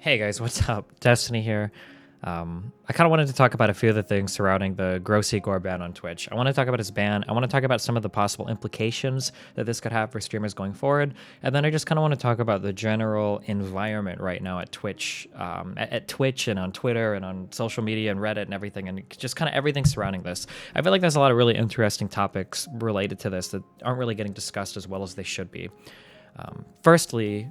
Hey guys, what's up? Destiny here. I kind of wanted to talk about a few of the things surrounding the Grossie Gore ban on Twitch. I want to talk about his ban. I want to talk about some of the possible implications that this could have for streamers going forward. And then I just kind of want to talk about the general environment right now at Twitch, at Twitch and on Twitter and on social media and Reddit and everything, and just kind of everything surrounding this. I feel like there's a lot of really interesting topics related to this that aren't really getting discussed as well as they should be. Firstly,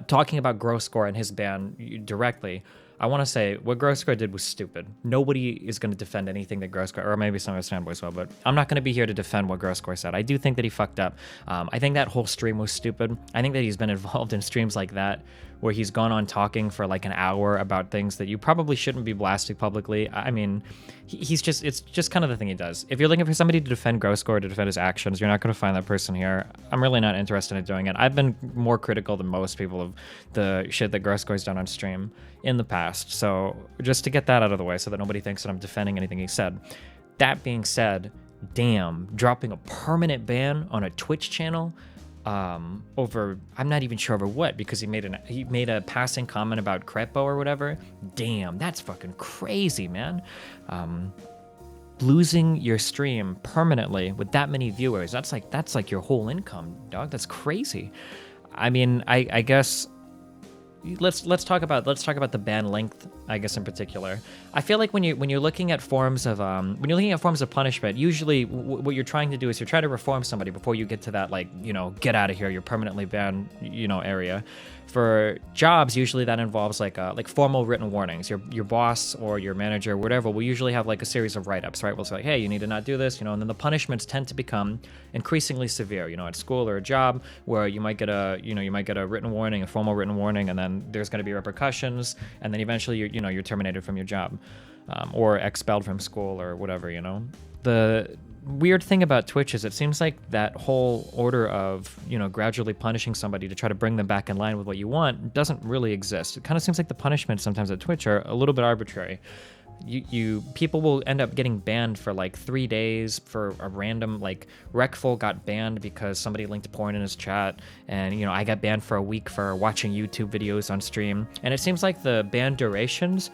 talking about Grossie Gore and his ban directly, I want to say what Grossie Gore did was stupid. Nobody is going to defend anything that Grossie Gore, or maybe some of his fanboys will, but I'm not going to be here to defend what Grossie Gore said. I do think that he fucked up. I think that whole stream was stupid. I think that he's been involved in streams like that where he's gone on talking for like an hour about things that you probably shouldn't be blasting publicly. I mean, it's just kind of the thing he does. If you're looking for somebody to defend Grossie Gore, to defend his actions, you're not going to find that person here. I'm really not interested in doing it. I've been more critical than most people of the shit that Grossie Gore's done on stream in the past. So just to get that out of the way so that nobody thinks that I'm defending anything he said. That being said, damn, dropping a permanent ban on a Twitch channel over, I'm not even sure over what, because he made a passing comment about Crepo or whatever. Damn, that's fucking crazy, man. Losing your stream permanently with that many viewers, that's like your whole income, dog. That's crazy. I mean, I guess let's talk about the ban length, I guess, in particular. I feel like when you're looking at forms of punishment, usually what you're trying to do is you're trying to reform somebody before you get to that, like, you know, get out of here, you're permanently banned, you know, area. For jobs, usually that involves like formal written warnings. Your boss or your manager or whatever will usually have like a series of write-ups, right? We'll say, hey, you need to not do this, you know, and then the punishments tend to become increasingly severe, you know, at school or a job where you might get a written warning, a formal written warning, and then there's going to be repercussions, and then eventually you're terminated from your job, or expelled from school or whatever, you know. The weird thing about Twitch is it seems like that whole order of, you know, gradually punishing somebody to try to bring them back in line with what you want doesn't really exist. It kind of seems like the punishments sometimes at Twitch are a little bit arbitrary. People will end up getting banned for like 3 days for a random, like, Recful got banned because somebody linked porn in his chat, and, you know, I got banned for a week for watching YouTube videos on stream. And it seems like the ban durations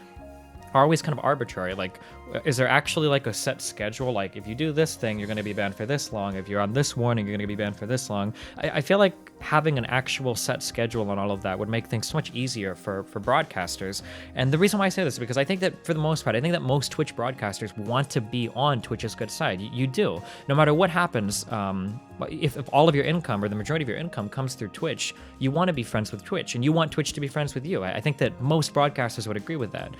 are always kind of arbitrary. Like, is there actually like a set schedule? Like, if you do this thing, you're going to be banned for this long. If you're on this warning, you're going to be banned for this long. I feel like having an actual set schedule on all of that would make things so much easier for broadcasters. And the reason why I say this is because I think that for the most part, I think that most Twitch broadcasters want to be on Twitch's good side. You do. No matter what happens, if all of your income or the majority of your income comes through Twitch, you want to be friends with Twitch, and you want Twitch to be friends with you. I think that most broadcasters would agree with that,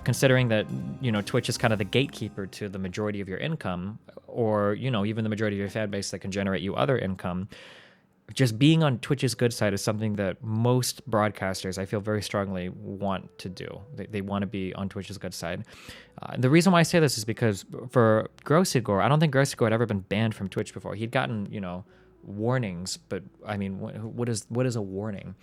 considering that, you know, Twitch is kind of the gatekeeper to the majority of your income, or, you know, even the majority of your fan base that can generate you other income. Just being on Twitch's good side is something that most broadcasters, I feel very strongly, want to do. They want to be on Twitch's good side. The reason why I say this is because for Grossie Gore, I don't think Grossie Gore had ever been banned from Twitch before. He'd gotten, you know, warnings, but I mean, what is a warning?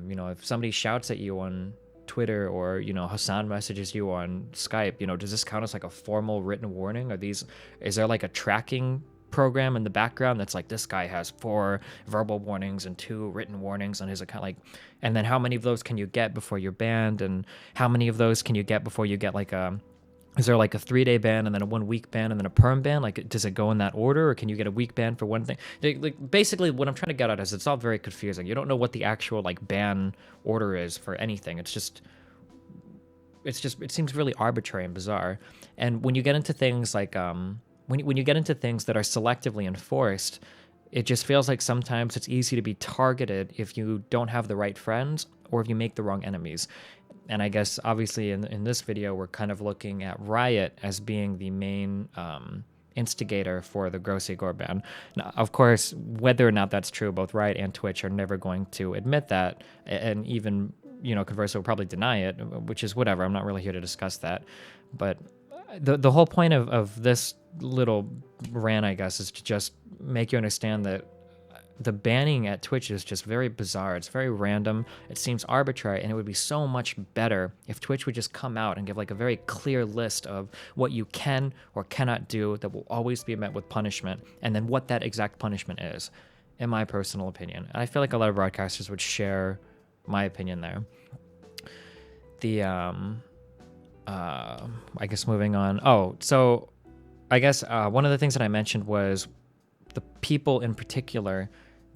You know, if somebody shouts at you on Twitter, or, you know, Hassan messages you on Skype, you know, does this count as like a formal written warning? Is there like a tracking program in the background that's like, this guy has 4 verbal warnings and 2 written warnings on his account, like, and then how many of those can you get before you're banned, and how many of those can you get before you get like is there like a 3-day ban and then a 1-week ban and then a perm ban? Like, does it go in that order, or can you get a week ban for one thing? Like, basically what I'm trying to get at is it's all very confusing. You don't know what the actual like ban order is for anything. It seems really arbitrary and bizarre. And when you get into things like when you get into things that are selectively enforced, it just feels like sometimes it's easy to be targeted if you don't have the right friends or if you make the wrong enemies. And I guess obviously in this video, we're kind of looking at Riot as being the main instigator for the Grossie Gore ban. Now, of course, whether or not that's true, both Riot and Twitch are never going to admit that, and even, you know, conversely will probably deny it, which is whatever. I'm not really here to discuss that. But the whole point of this little rant, I guess, is to just make you understand that the banning at Twitch is just very bizarre. It's very random. It seems arbitrary, and it would be so much better if Twitch would just come out and give like a very clear list of what you can or cannot do that will always be met with punishment, and then what that exact punishment is, in my personal opinion. And I feel like a lot of broadcasters would share my opinion there. the I guess moving on. Oh, so I guess one of the things that I mentioned was the people in particular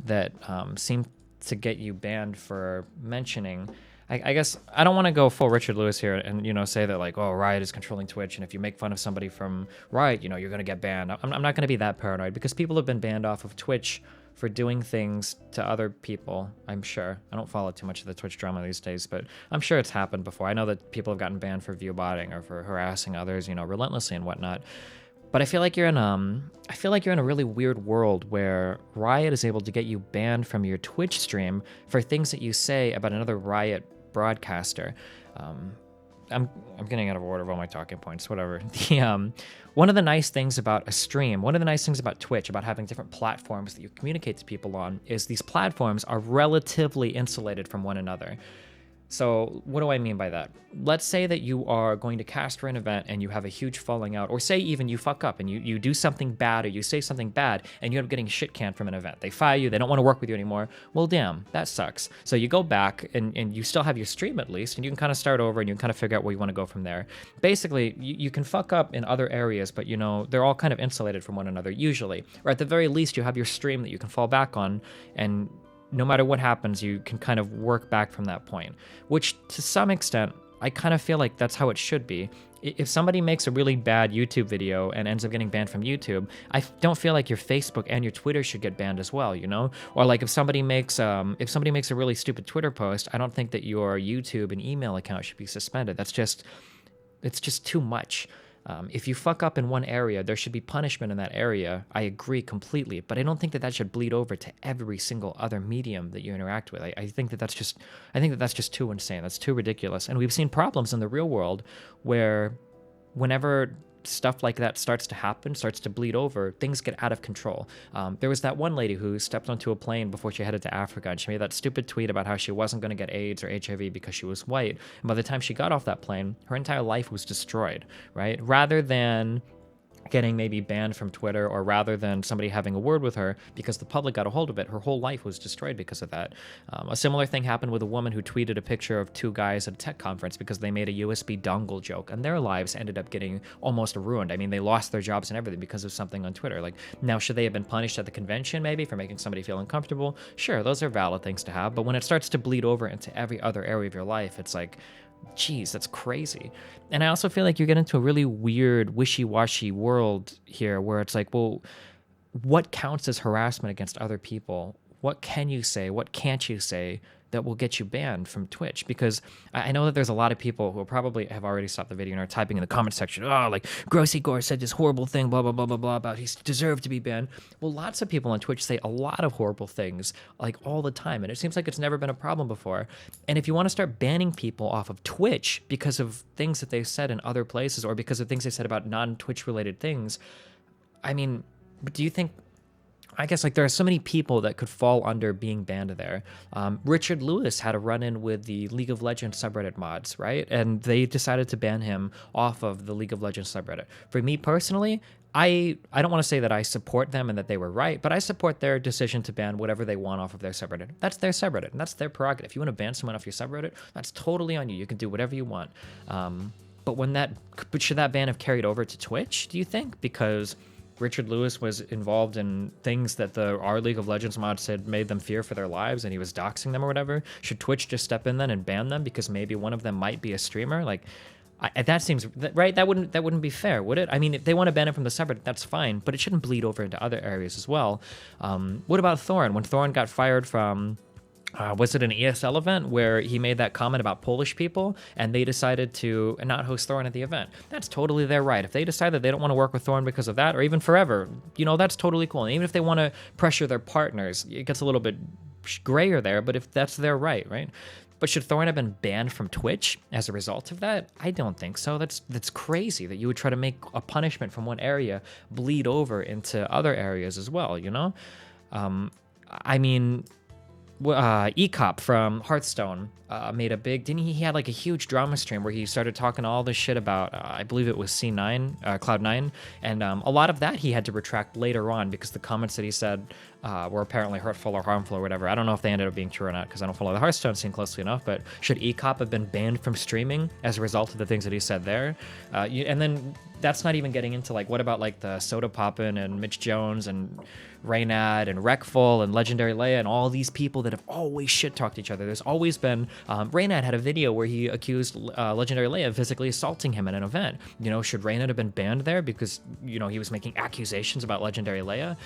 that seem to get you banned for mentioning. I guess I don't want to go full Richard Lewis here and say that like, oh, Riot is controlling Twitch, and if you make fun of somebody from Riot, you're going to get banned. I'm not going to be that paranoid, because people have been banned off of Twitch for doing things to other people. I'm sure. I don't follow too much of the Twitch drama these days, but I'm sure it's happened before. I know that people have gotten banned for view botting or for harassing others, relentlessly and whatnot. But I feel like you're in a really weird world where Riot is able to get you banned from your Twitch stream for things that you say about another Riot broadcaster. I'm getting out of order of all my talking points. Whatever. One of the nice things about a stream, one of the nice things about Twitch, about having different platforms that you communicate to people on, is these platforms are relatively insulated from one another. So what do I mean by that? Let's say that you are going to cast for an event and you have a huge falling out, or say even you fuck up and you do something bad, or you say something bad and you end up getting shit canned from an event. They fire you, they don't want to work with you anymore. Well, damn, that sucks. So you go back and you still have your stream at least, and you can kind of start over and you can kind of figure out where you want to go from there. Basically, you can fuck up in other areas, but they're all kind of insulated from one another usually. Or at the very least, you have your stream that you can fall back on, and no matter what happens, you can kind of work back from that point, which to some extent, I kind of feel like that's how it should be. If somebody makes a really bad YouTube video and ends up getting banned from YouTube, I don't feel like your Facebook and your Twitter should get banned as well, Or like if somebody makes a really stupid Twitter post, I don't think that your YouTube and email account should be suspended. It's just too much. If you fuck up in one area, there should be punishment in that area. I agree completely, but I don't think that should bleed over to every single other medium that you interact with. I think that's just too insane. That's too ridiculous. And we've seen problems in the real world where whenever stuff like that starts to happen, starts to bleed over, things get out of control. There was that one lady who stepped onto a plane before she headed to Africa, and she made that stupid tweet about how she wasn't going to get AIDS or HIV because she was white. And by the time she got off that plane, her entire life was destroyed, right? Rather than getting maybe banned from Twitter, or rather than somebody having a word with her because the public got a hold of it, her whole life was destroyed because of that. A similar thing happened with a woman who tweeted a picture of two guys at a tech conference because they made a USB dongle joke, and their lives ended up getting almost ruined. I mean, they lost their jobs and everything because of something on Twitter. Like, now, should they have been punished at the convention maybe for making somebody feel uncomfortable? Sure, those are valid things to have, but when it starts to bleed over into every other area of your life, it's like, geez, that's crazy. And I also feel like you get into a really weird, wishy-washy world here where it's like, well, what counts as harassment against other people? What can you say? What can't you say that will get you banned from Twitch? Because I know that there's a lot of people who probably have already stopped the video and are typing in the comment section, oh, like, Grossie Gore said this horrible thing, blah, blah, blah, blah, blah, about he deserved to be banned. Well, lots of people on Twitch say a lot of horrible things, like, all the time, and it seems like it's never been a problem before. And if you want to start banning people off of Twitch because of things that they've said in other places, or because of things they said about non-Twitch related things, I mean, do you think... I guess, like, there are so many people that could fall under being banned there. Richard Lewis had a run-in with the League of Legends subreddit mods, right? And they decided to ban him off of the League of Legends subreddit. For me personally, I don't want to say that I support them and that they were right, but I support their decision to ban whatever they want off of their subreddit. That's their subreddit, and that's their prerogative. If you want to ban someone off your subreddit, that's totally on you. You can do whatever you want. But should that ban have carried over to Twitch, do you think? Because Richard Lewis was involved in things that our League of Legends mod said made them fear for their lives, and he was doxing them or whatever. Should Twitch just step in then and ban them because maybe one of them might be a streamer? Like, that seems right. That wouldn't be fair, would it? I mean, if they want to ban it from the subreddit, that's fine, but it shouldn't bleed over into other areas as well. What about Thorn? When Thorn got fired from... was it an ESL event where he made that comment about Polish people and they decided to not host Thorn at the event? That's totally their right. If they decide that they don't want to work with Thorn because of that, or even forever, that's totally cool. And even if they want to pressure their partners, it gets a little bit grayer there, but if that's their right? But should Thorn have been banned from Twitch as a result of that? I don't think so. That's crazy that you would try to make a punishment from one area bleed over into other areas as well, I mean... Ecop from Hearthstone made a big... He had like a huge drama stream where he started talking all this shit about, I believe it was C9, Cloud9, and a lot of that he had to retract later on because the comments that he said were apparently hurtful or harmful or whatever. I don't know if they ended up being true or not because I don't follow the Hearthstone scene closely enough, but should ECOP have been banned from streaming as a result of the things that he said there? And then that's not even getting into, like, what about, like, the Soda Poppin' and Mitch Jones and Reynad and Wreckful and Legendary Leia and all these people that have always shit-talked each other. There's always been... Reynad had a video where he accused Legendary Leia of physically assaulting him at an event. You know, should Reynad have been banned there because, you know, he was making accusations about Legendary Leia?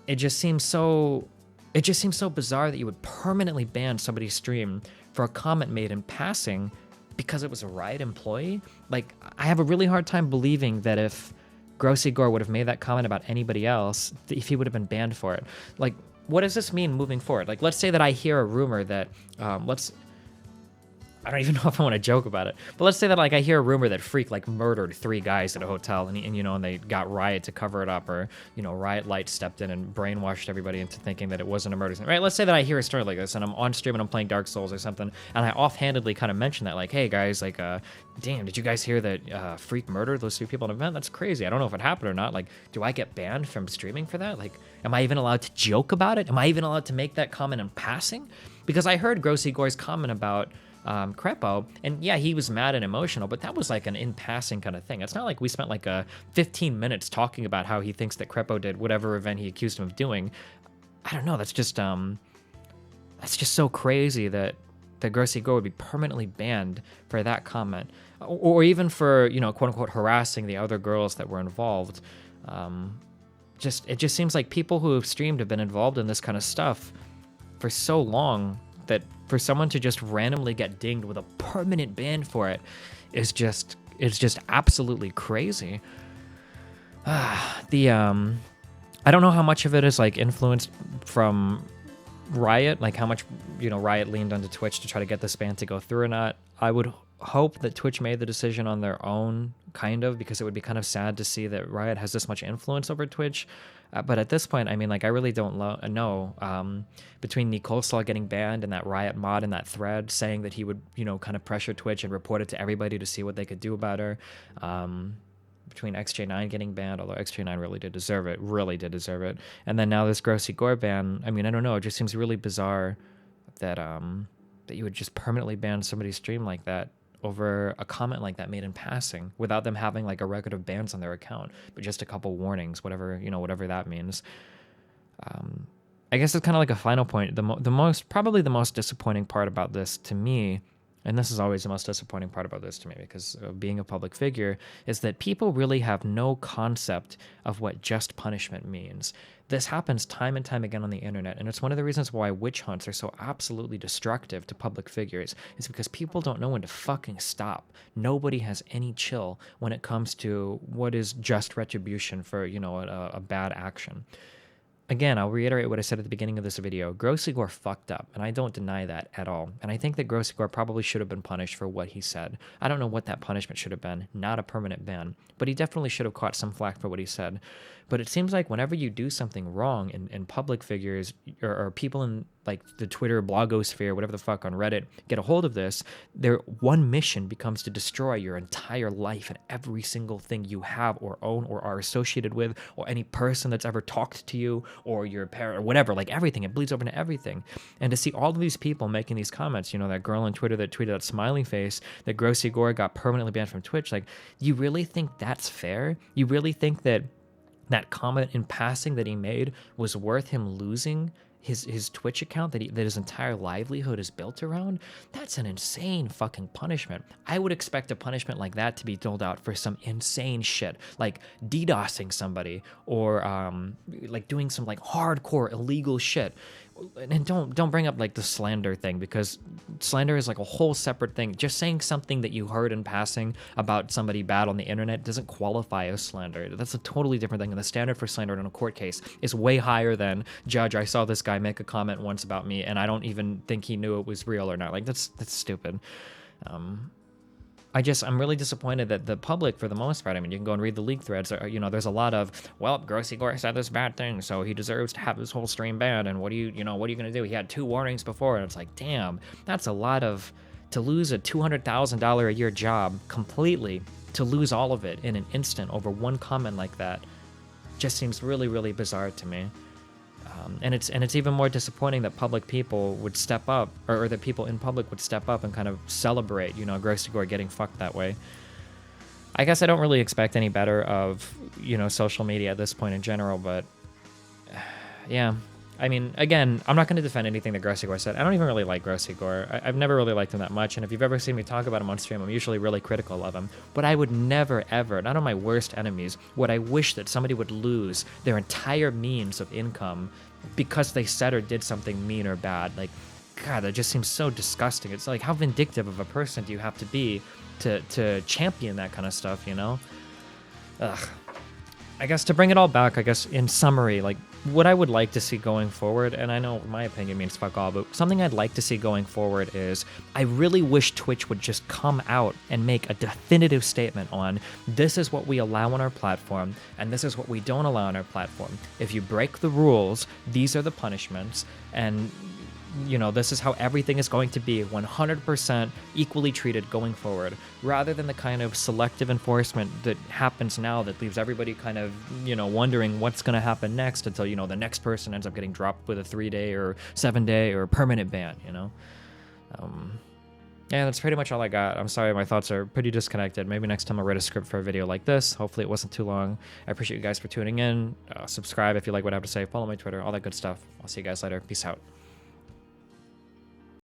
It just seems so bizarre that you would permanently ban somebody's stream for a comment made in passing because it was a Riot employee. Like, I have a really hard time believing that if Grossie Gore would have made that comment about anybody else, if he would have been banned for it. Like, what does this mean moving forward? Like, let's say that I hear a rumor that, I don't even know if I want to joke about it, but let's say that, like, I hear a rumor that Freak, like, murdered 3 guys at a hotel and you know, and they got Riot to cover it up, or, you know, Riot Light stepped in and brainwashed everybody into thinking that it wasn't a murder scene, right? Let's say that I hear a story like this and I'm on stream and I'm playing Dark Souls or something, and I offhandedly kind of mention that, like, hey guys, like, damn, did you guys hear that Freak murdered those 3 people at an event? That's crazy. I don't know if it happened or not. Like, do I get banned from streaming for that? Like, am I even allowed to joke about it? Am I even allowed to make that comment in passing? Because I heard Grossie Gore's comment about Crepo, and yeah, he was mad and emotional, but that was like an in-passing kind of thing. It's not like we spent like 15 minutes talking about how he thinks that Crepo did whatever event he accused him of doing. I don't know, that's just so crazy that Grossie Gore would be permanently banned for that comment, or even for, you know, quote-unquote harassing the other girls that were involved. It just seems like people who have streamed have been involved in this kind of stuff for so long that for someone to just randomly get dinged with a permanent ban for it is just absolutely crazy. I don't know how much of it is like influenced from Riot, like how much, you know, Riot leaned onto Twitch to try to get this ban to go through or not. I would hope that Twitch made the decision on their own, kind of, because it would be kind of sad to see that Riot has this much influence over Twitch. But at this point, I mean, like, I really don't know. Between Nicole Slaw getting banned and that Riot mod in that thread saying that he would, you know, kind of pressure Twitch and report it to everybody to see what they could do about her. Between XJ9 getting banned, although XJ9 really did deserve it. And then now this Grossie Gore ban. I mean, I don't know. It just seems really bizarre that that you would just permanently ban somebody's stream like that over a comment like that made in passing without them having like a record of bans on their account, but just a couple warnings, whatever that means. I guess it's kind of like a final point. Probably the most disappointing part about this to me, and this is always the most disappointing part about this to me because of being a public figure, is that people really have no concept of what just punishment means. This happens time and time again on the internet, and it's one of the reasons why witch hunts are so absolutely destructive to public figures, is because people don't know when to fucking stop. Nobody has any chill when it comes to what is just retribution for, you know, a bad action. Again, I'll reiterate what I said at the beginning of this video. Grossie Gore fucked up, and I don't deny that at all. And I think that Grossie Gore probably should have been punished for what he said. I don't know what that punishment should have been, not a permanent ban, but he definitely should have caught some flack for what he said. But it seems like whenever you do something wrong in public figures, or people in like the Twitter blogosphere, whatever the fuck, on Reddit, get a hold of this, their one mission becomes to destroy your entire life and every single thing you have or own or are associated with, or any person that's ever talked to you, or your parent, or whatever, like everything. It bleeds over into everything. And to see all of these people making these comments, you know, that girl on Twitter that tweeted that smiley face, that Grossie Gore got permanently banned from Twitch, like, you really think that's fair? You really think that comment in passing that he made was worth him losing his Twitch account that his entire livelihood is built around? That's an insane fucking punishment. I would expect a punishment like that to be doled out for some insane shit, like DDoSing somebody, or like doing some like hardcore illegal shit. And don't bring up like the slander thing, because slander is like a whole separate thing. Just saying something that you heard in passing about somebody bad on the internet doesn't qualify as slander. That's a totally different thing. And the standard for slander in a court case is way higher than, judge, I saw this guy make a comment once about me and I don't even think he knew it was real or not. Like, that's stupid. I'm really disappointed that the public, for the most part, I mean, you can go and read the leak threads, you know, there's a lot of, well, Grossie Gore said this bad thing, so he deserves to have his whole stream banned, and what are you going to do? He had 2 warnings before, and it's like, damn, that's a lot to lose a $200,000 a year job completely, to lose all of it in an instant over one comment like that, just seems really, really bizarre to me. And it's even more disappointing that public people would step up, or that people in public would step up and kind of celebrate, Grossie Gore getting fucked that way. I guess I don't really expect any better of, social media at this point in general, but yeah. I mean, again, I'm not going to defend anything that Grossie Gore said. I don't even really like Grossie Gore. I've never really liked him that much, and if you've ever seen me talk about him on stream, I'm usually really critical of him. But I would never, ever, not on my worst enemies, would I wish that somebody would lose their entire means of income because they said or did something mean or bad. Like, God, that just seems so disgusting. It's like, how vindictive of a person do you have to be to champion that kind of stuff, Ugh. I guess to bring it all back, I guess in summary, like what I would like to see going forward, and I know my opinion means fuck all, but something I'd like to see going forward is I really wish Twitch would just come out and make a definitive statement on this is what we allow on our platform and this is what we don't allow on our platform. If you break the rules, these are the punishments, and this is how everything is going to be 100% equally treated going forward, rather than the kind of selective enforcement that happens now that leaves everybody kind of, wondering what's going to happen next until, the next person ends up getting dropped with a 3-day or 7-day or permanent ban, Yeah, that's pretty much all I got. I'm sorry, my thoughts are pretty disconnected. Maybe next time I'll write a script for a video like this. Hopefully it wasn't too long. I appreciate you guys for tuning in. Subscribe if you like what I have to say. Follow my Twitter, all that good stuff. I'll see you guys later. Peace out.